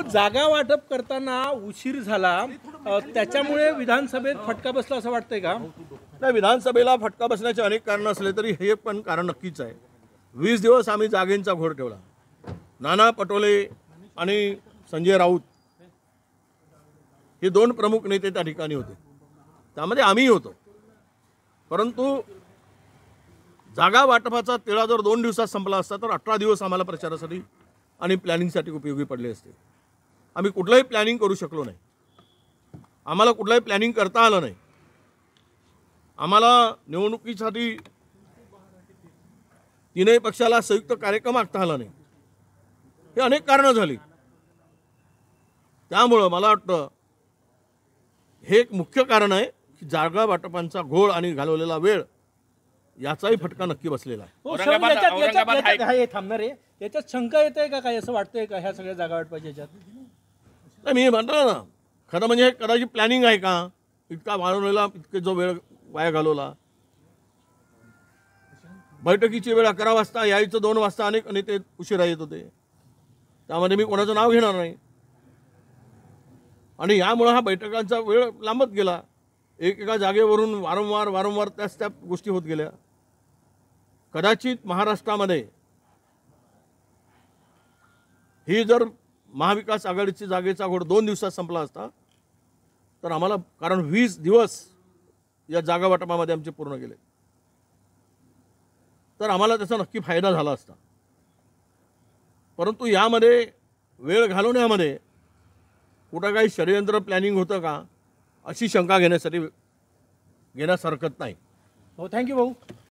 भाऊ, जागा वाटप करताना उशीर झाला, त्याच्यामुळे विधानसभेत फटका बसला असं वाटतंय का? नाही, विधानसभेला फटका बसण्याचे अनेक कारण असले तरी हे पण कारण नक्कीच आहे. 20 दिवस आम्ही जागेंचा घोळ ठेवला. नाना पटोले आणि संजय राऊत हे दोन प्रमुख नेते त्या ठिकाणी होते, त्यामध्ये आम्ही होतो. परंतु जागा वाटपाचा तिढा जर 2 दिवसात संपला असता तर 18 दिवस आम्हाला प्रचारासाठी आणि प्लॅनिंगसाठी उपयोगी पडले असते. आम्ही कुठलंही प्लॅनिंग करू शकलो नाही. आम्हाला कुठलंही प्लॅनिंग करता आलं नाही. आम्हाला निवडणुकीसाठी तीनही पक्षाला संयुक्त कार्यक्रम आखता आला नाही. हे अनेक कारणं झाली. त्यामुळं मला वाटतं हे एक मुख्य कारण आहे की जागा वाटपांचा घोळ आणि घालवलेला वेळ याचाही फटका नक्की बसलेला आहे. थांबणार आहे, याच्यात शंका येते का काय, असं वाटतंय का ह्या सगळ्या जागा वाटपायच्या याच्यात? नाही, मी म्हणतो ना, खरं म्हणजे हे कदाचित प्लॅनिंग आहे का? इतका वाढवलेला, इतके जो वेळ वाया घालवला. बैठकीची वेळ 11 वाजता, यायचं 2 वाजता. अनेक नेते उशिरा येत होते, त्यामध्ये मी कोणाचं नाव घेणार नाही. आणि यामुळं हा बैठकांचा वेळ लांबत गेला. एकेका जागेवरून वारंवार त्या गोष्टी होत गेल्या. कदाचित महाराष्ट्रामध्ये ही जर महाविकास आघाडीची जागेचा घोळ 2 दिवसात संपला असता तर आम्हाला, कारण 20 दिवस या जागा वाटपामध्ये आमचे पूर्ण गेले, तर आम्हाला त्याचा नक्की फायदा झाला असता. परंतु यामध्ये वेळ घालवण्यामध्ये कुठं काही षडयंत्र प्लॅनिंग होतं का अशी शंका घेण्यास हरकत नाही. हो, थँक्यू भाऊ.